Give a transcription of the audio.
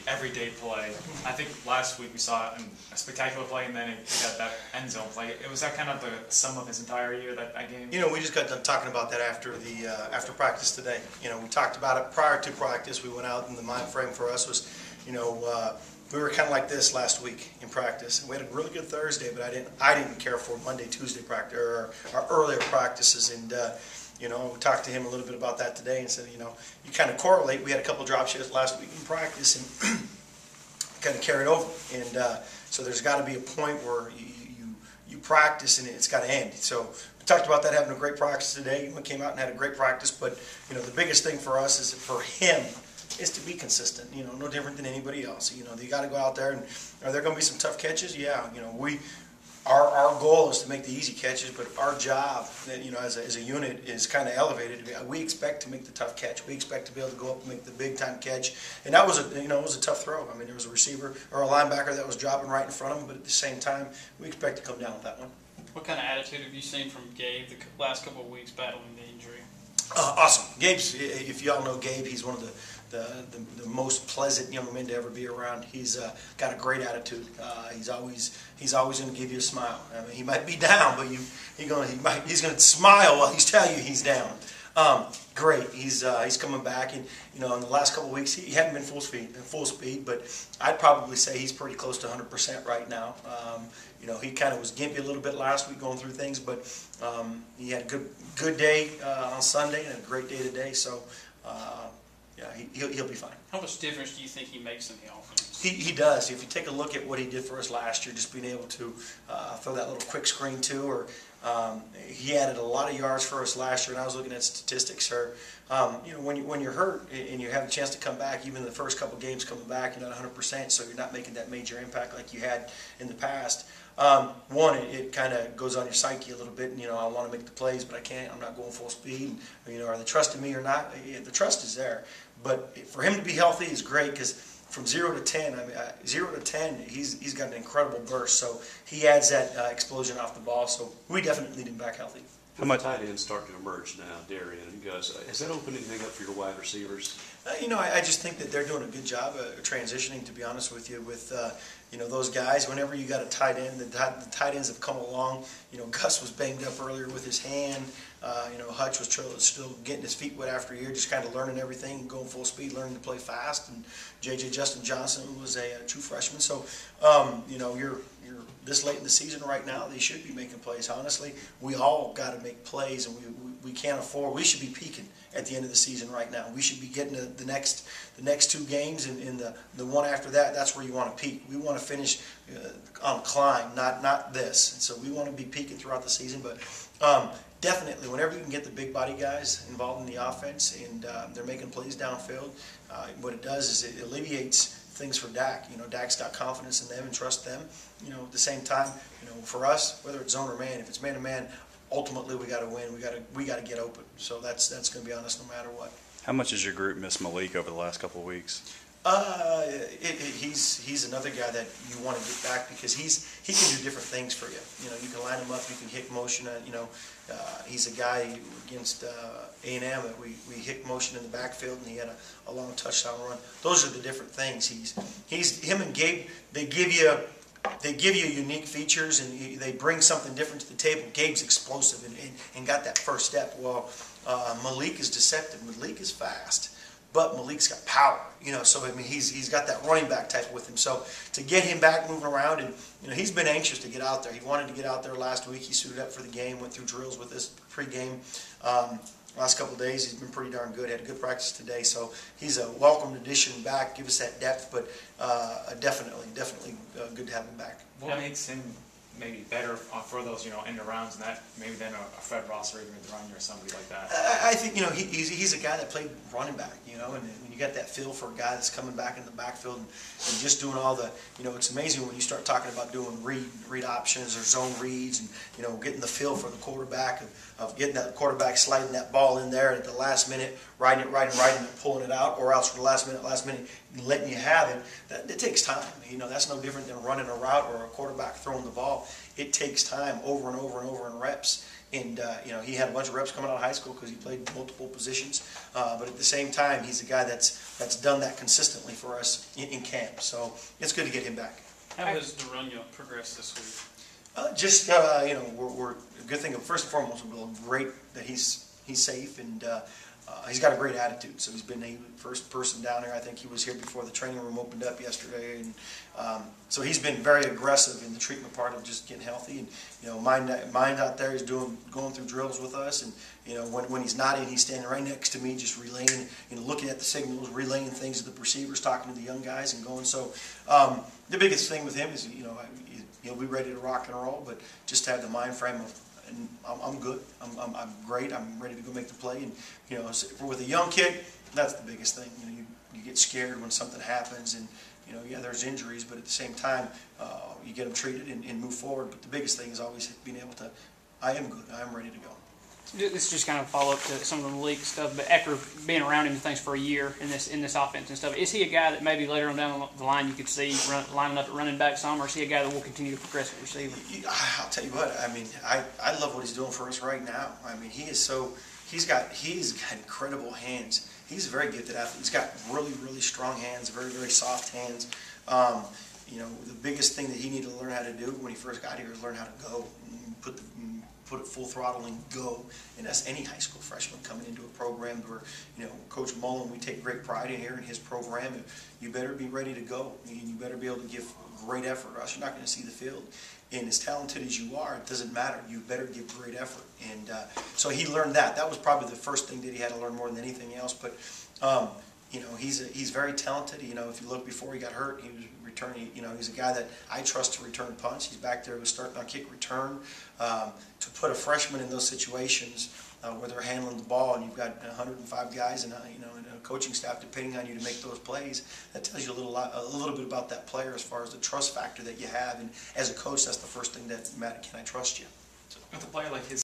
everyday play. I think last week we saw a spectacular play, and then he got that end zone play. It was that kind of the sum of his entire year, that game? You know, we just got done talking about that after practice today. You know, we talked about it prior to practice. We went out, and the mind frame for us was, you know, we were kind of like this last week in practice. We had a really good Thursday, but I didn't care for Monday, Tuesday practice, or our earlier practices, and you know, we talked to him a little bit about that today and said, you know, you kind of correlate. We had a couple drop shifts last week in practice and kind of carried over. And so there's got to be a point where you practice and it's got to end. So we talked about that, having a great practice today. We came out and had a great practice, but you know, the biggest thing for us is for him is to be consistent. You know, no different than anybody else. You know, you got to go out there, and are there going to be some tough catches? Yeah. You know, Our goal is to make the easy catches, but our job, you know, as a unit, is kind of elevated. We expect to make the tough catch. We expect to be able to go up and make the big time catch. And that was it was a tough throw. I mean, there was a receiver or a linebacker that was dropping right in front of him, but at the same time, we expect to come down with that one. What kind of attitude have you seen from Gabe the last couple of weeks battling the injury? Awesome. Gabe's, if y'all know Gabe, he's one of the most pleasant young men to ever be around. He's got a great attitude. He's always going to give you a smile. I mean, he might be down, but he's going to smile while he's telling you he's down. Great. He's coming back, and you know, in the last couple of weeks, he hadn't been full speed, but I'd probably say he's pretty close to 100% right now. You know, he kind of was gimpy a little bit last week going through things, but he had a good day on Sunday and a great day today. So. Yeah, he'll be fine. How much difference do you think he makes in the offense? He does. If you take a look at what he did for us last year, just being able to throw that little quick screen too, or he added a lot of yards for us last year. And I was looking at statistics, sir. You know, when you're hurt and you have a chance to come back, even the first couple games coming back, you're not 100%, so you're not making that major impact like you had in the past. One, it kind of goes on your psyche a little bit, and you know, I want to make the plays, but I can't. I'm not going full speed. And, you know, are they trusting me or not? The trust is there, but for him to be healthy is great, because from 0 to 10, I mean, 0 to 10, he's got an incredible burst. So he adds that explosion off the ball. So we definitely need him back healthy. How much tight ends start to emerge now, Darian? You guys, has that opened anything up for your wide receivers? You know, I just think that they're doing a good job transitioning, to be honest with you, with you know, those guys. Whenever you got a tight end, the tight ends have come along. You know, Gus was banged up earlier with his hand. You know, Hutch was still getting his feet wet after a year, just kind of learning everything, going full speed, learning to play fast. And Justin Johnson was a true freshman. So, you know, you're this late in the season right now, they should be making plays. Honestly, we all got to make plays, and we can't afford. We should be peaking at the end of the season right now. We should be getting the next 2 games, and the one after that. That's where you want to peak. We want to finish on a climb, not this. And so we want to be peaking throughout the season, but. Definitely, whenever you can get the big body guys involved in the offense and they're making plays downfield, what it does is it alleviates things for Dak. You know, Dak's got confidence in them and trust them. You know, at the same time, you know, for us, whether it's zone or man, if it's man to man, ultimately we got to win. We got to get open. So that's going to be on us no matter what. How much has your group missed Malik over the last couple of weeks? He's another guy that you want to get back, because he can do different things for you. You know, you can line him up, you can hit motion. You know, he's a guy against A&M that we hit motion in the backfield, and he had a long touchdown run. Those are the different things. Him and Gabe. They give you unique features, and they bring something different to the table. Gabe's explosive and got that first step. Well, Malik is deceptive. Malik is fast. But Malik's got power, you know. So I mean, he's got that running back type with him. So to get him back moving around, and you know, he's been anxious to get out there. He wanted to get out there last week. He suited up for the game, went through drills with us pregame. Last couple of days, he's been pretty darn good. Had a good practice today, so he's a welcome addition back. Give us that depth, but definitely good to have him back. What makes him maybe better for those, you know, end arounds and that, maybe than a Fred Ross or even a Duranier or somebody like that? I think, you know, he's a guy that played running back, you know, and when you got that feel for a guy that's coming back in the backfield and just doing all the, you know, it's amazing when you start talking about doing read options or zone reads and, you know, getting the feel for the quarterback of getting that quarterback sliding that ball in there at the last minute, riding it and pulling it out, or else for the last minute letting you have it. It takes time. You know, that's no different than running a route or a quarterback throwing the ball. It takes time over and over and over in reps. And, you know, he had a bunch of reps coming out of high school because he played multiple positions. But at the same time, he's a guy that's done that consistently for us in camp. So it's good to get him back. How has Darunya progressed this week? Just, you know, we're a good thing. First and foremost, we're great that he's safe, and he's got a great attitude. So he's been the first person down here. I think he was here before the training room opened up yesterday, and so he's been very aggressive in the treatment part of just getting healthy. And you know, mind out there is going through drills with us, and you know, when he's not in, he's standing right next to me, just relaying, you know, looking at the signals, relaying things to the receivers, talking to the young guys, and going. So the biggest thing with him is, you know, he'll be ready to rock and roll, but just to have the mind frame of, and I'm good, I'm great, I'm ready to go make the play. And you know, with a young kid, that's the biggest thing. You know, you get scared when something happens, and you know, yeah, there's injuries, but at the same time, you get them treated and move forward. But the biggest thing is always being able to, I am good, I am ready to go. This is just kind of follow up to some of the Malik stuff, but after being around him and things for a year in this offense and stuff, is he a guy that maybe later on down the line you could see lining up at running back some, or is he a guy that will continue to progress at receiver? I'll tell you what, I mean, I love what he's doing for us right now. I mean, he's got incredible hands. He's a very gifted athlete. He's got really, really strong hands, very, very soft hands. You know, the biggest thing that he needed to learn how to do when he first got here is learn how to go, put it full throttle and go. And that's any high school freshman coming into a program where, you know, Coach Mullen, we take great pride in here in his program. You better be ready to go, and you better be able to give great effort, or else you're not going to see the field. And as talented as you are, it doesn't matter. You better give great effort. And so he learned that. That was probably the first thing that he had to learn more than anything else. But you know, he's very talented. You know, if you look before he got hurt, he was returning. You know, he's a guy that I trust to return punts. He's back there starting on kick return. To put a freshman in those situations where they're handling the ball, and you've got 105 guys and you know, and a coaching staff depending on you to make those plays, that tells you a little bit about that player as far as the trust factor that you have. And as a coach, that's the first thing that, Matt, can I trust you? With a player like his